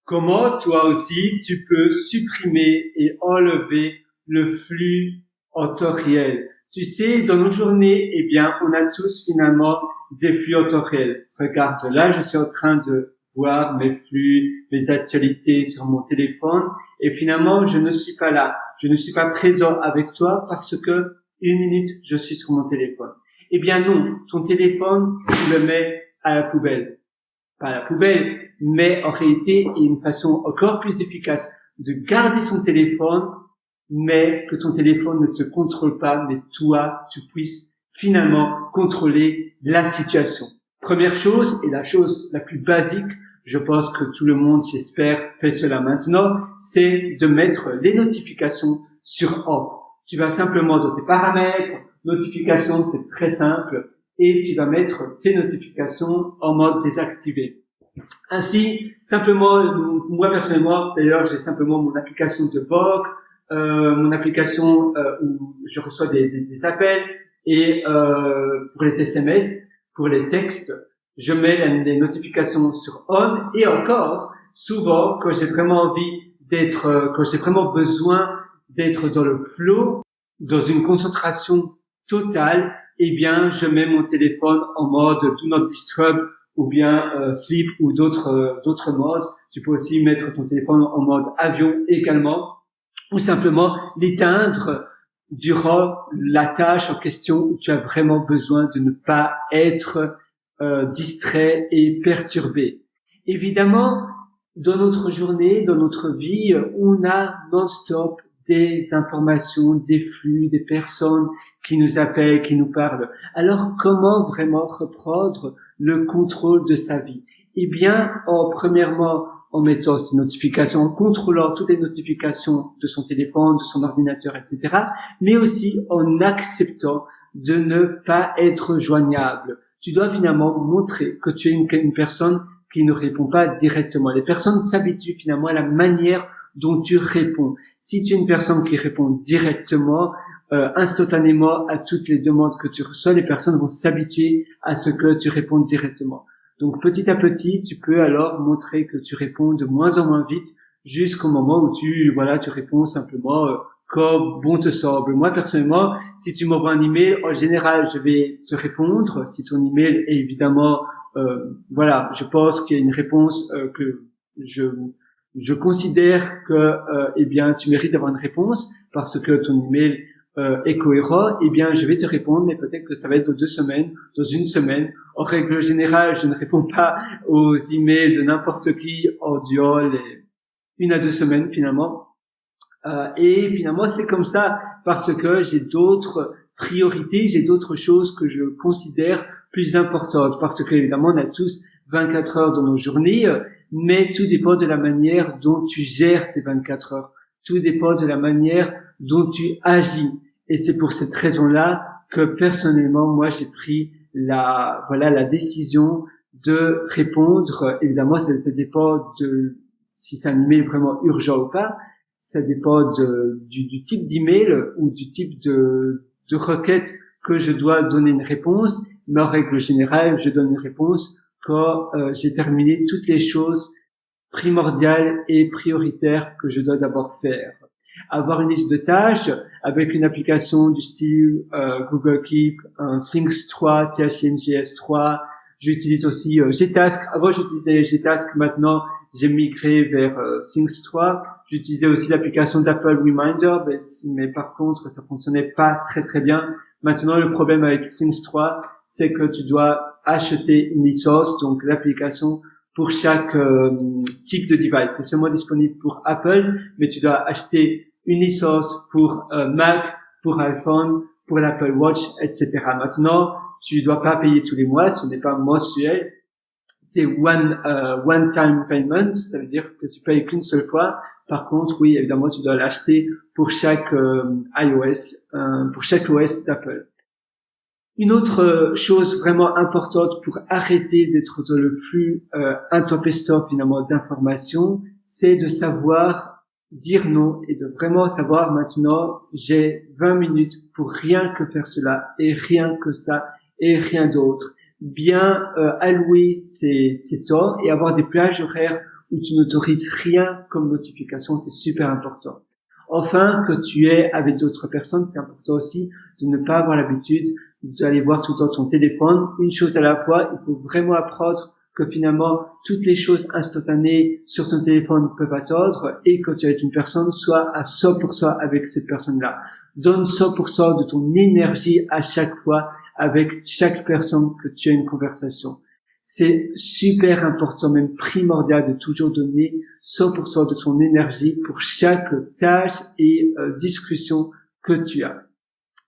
Comment toi aussi tu peux supprimer et enlever le flux en temps réel. Tu sais, dans nos journées, eh bien, on a tous finalement des flux en temps réel. Regarde, là, je suis en train de voir mes flux, mes actualités sur mon téléphone et finalement, je ne suis pas là. Je ne suis pas présent avec toi parce que une minute, je suis sur mon téléphone. Eh bien non, ton téléphone, tu le mets à la poubelle. Pas à la poubelle, mais en réalité, il y a une façon encore plus efficace de garder son téléphone, mais que ton téléphone ne te contrôle pas, mais toi, tu puisses finalement contrôler la situation. Première chose, et la chose la plus basique, je pense que tout le monde, j'espère, fait cela maintenant, c'est de mettre les notifications sur off. Tu vas simplement dans tes paramètres, notifications, c'est très simple, et tu vas mettre tes notifications en mode désactivé. Ainsi, simplement, moi personnellement, d'ailleurs, j'ai simplement mon application de Borg, mon application où je reçois des appels et pour les SMS, pour les textes, je mets les notifications sur on et encore, souvent, quand j'ai vraiment envie d'être, quand j'ai vraiment besoin d'être dans le flow, dans une concentration totale, eh bien, je mets mon téléphone en mode Do Not Disturb ou bien Sleep ou d'autres modes. Tu peux aussi mettre ton téléphone en mode avion également ou simplement l'éteindre durant la tâche en question où tu as vraiment besoin de ne pas être distrait et perturbé. Évidemment, dans notre journée, dans notre vie, on a non-stop des informations, des flux, des personnes qui nous appellent, qui nous parlent. Alors, comment vraiment reprendre le contrôle de sa vie? Eh bien, premièrement, en mettant ses notifications, en contrôlant toutes les notifications de son téléphone, de son ordinateur, etc., mais aussi en acceptant de ne pas être joignable. Tu dois finalement montrer que tu es une personne qui ne répond pas directement. Les personnes s'habituent finalement à la manière dont tu réponds. Si tu es une personne qui répond directement, instantanément à toutes les demandes que tu reçois, les personnes vont s'habituer à ce que tu répondes directement. Donc petit à petit, tu peux alors montrer que tu réponds de moins en moins vite jusqu'au moment où tu réponds simplement comme bon te semble. Moi personnellement, si tu m'envoies un email, en général, je vais te répondre. Si ton email est évidemment je pense qu'il y a une réponse que je considère que eh bien tu mérites d'avoir une réponse parce que ton email est cohérent, eh bien je vais te répondre, mais peut-être que ça va être dans 2 semaines, dans une semaine. En règle générale, je ne réponds pas aux emails de n'importe qui en durant les 1 à 2 semaines finalement. Et finalement, c'est comme ça parce que j'ai d'autres priorités, j'ai d'autres choses que je considère plus importantes. Parce que évidemment, on a tous 24 heures dans nos journées, mais tout dépend de la manière dont tu gères tes 24 heures. Tout dépend de la manière dont tu agis. Et c'est pour cette raison-là que personnellement, moi, j'ai pris la décision de répondre. Évidemment, ça dépend de si c'est un email vraiment urgent ou pas. Ça dépend du type d'email ou du type de requête que je dois donner une réponse. Mais en règle générale, je donne une réponse quand j'ai terminé toutes les choses primordiales et prioritaires que je dois d'abord faire. Avoir une liste de tâches avec une application du style Google Keep, Things 3, THNGS 3. J'utilise aussi Gtask. Avant, j'utilisais Gtask. Maintenant, j'ai migré vers Things 3. J'utilisais aussi l'application d'Apple Reminder, mais par contre, ça fonctionnait pas très très bien. Maintenant, le problème avec Things 3, c'est que tu dois acheter une licence, donc l'application pour chaque type de device. C'est seulement disponible pour Apple, mais tu dois acheter une licence pour Mac, pour iPhone, pour l'Apple Watch, etc. Maintenant, tu dois pas payer tous les mois, ce n'est pas mensuel. C'est one time payment, ça veut dire que tu payes qu'une seule fois. Par contre, oui, évidemment, tu dois l'acheter pour chaque iOS, pour chaque OS d'Apple. Une autre chose vraiment importante pour arrêter d'être dans le flux intempestif finalement d'informations, c'est de savoir dire non et de vraiment savoir maintenant j'ai 20 minutes pour rien que faire cela et rien que ça et rien d'autre. Bien allouer ses temps et avoir des plages horaires où tu n'autorises rien comme notification, c'est super important. Enfin, que tu es avec d'autres personnes, c'est important aussi de ne pas avoir l'habitude d'aller voir tout le temps ton téléphone. Une chose à la fois, il faut vraiment apprendre que finalement, toutes les choses instantanées sur ton téléphone peuvent attendre et que tu es avec une personne, sois à 100% avec cette personne-là. Donne 100% de ton énergie à chaque fois avec chaque personne que tu as une conversation. C'est super important, même primordial de toujours donner 100% de ton énergie pour chaque tâche et discussion que tu as.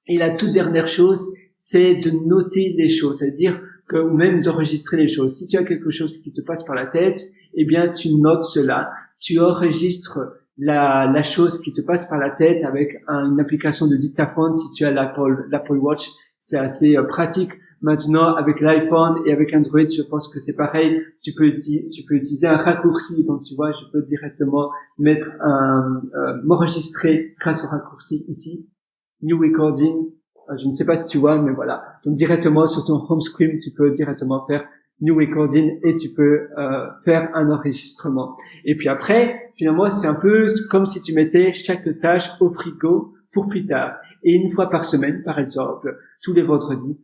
Et la toute dernière chose, c'est de noter les choses, c'est-à-dire que, ou même d'enregistrer les choses. Si tu as quelque chose qui te passe par la tête, eh bien, tu notes cela. Tu enregistres la chose qui te passe par la tête avec une application de dictaphone. Si tu as l'Apple Watch, c'est assez pratique. Maintenant, avec l'iPhone et avec Android, je pense que c'est pareil. Tu peux utiliser un raccourci. Donc, tu vois, je peux directement mettre m'enregistrer grâce au raccourci ici. New Recording. Je ne sais pas si tu vois, mais voilà. Donc, directement sur ton home screen, tu peux directement faire New Recording et tu peux faire un enregistrement. Et puis après, finalement, c'est un peu comme si tu mettais chaque tâche au frigo pour plus tard. Et une fois par semaine, par exemple, tous les vendredis,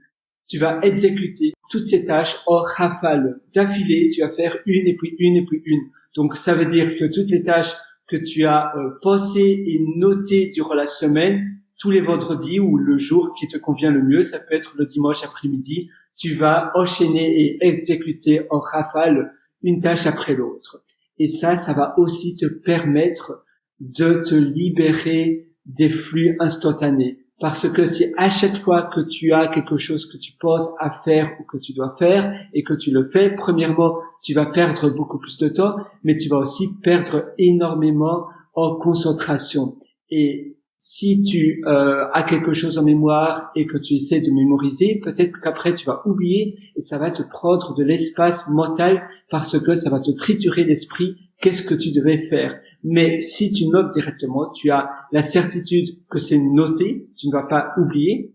tu vas exécuter toutes ces tâches en rafale. D'affilée, tu vas faire une et puis une et puis une. Donc, ça veut dire que toutes les tâches que tu as pensées et notées durant la semaine, tous les vendredis ou le jour qui te convient le mieux, ça peut être le dimanche après-midi, tu vas enchaîner et exécuter en rafale une tâche après l'autre. Et ça va aussi te permettre de te libérer des flux instantanés. Parce que si à chaque fois que tu as quelque chose que tu penses à faire ou que tu dois faire et que tu le fais, premièrement, tu vas perdre beaucoup plus de temps, mais tu vas aussi perdre énormément en concentration. Et si tu as quelque chose en mémoire et que tu essaies de mémoriser, peut-être qu'après tu vas oublier et ça va te prendre de l'espace mental parce que ça va te triturer l'esprit. Qu'est-ce que tu devais faire? Mais si tu notes directement, tu as la certitude que c'est noté, tu ne vas pas oublier.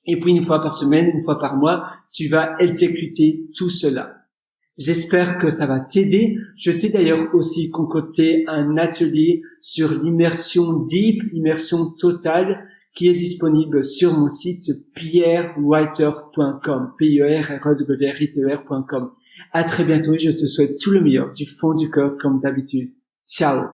Et puis une fois par semaine, une fois par mois, tu vas exécuter tout cela. J'espère que ça va t'aider. Je t'ai d'ailleurs aussi concocté un atelier sur l'immersion deep, l'immersion totale, qui est disponible sur mon site pierrewriter.com, pierrewriter.com. À très bientôt et je te souhaite tout le meilleur du fond du cœur comme d'habitude. Ciao.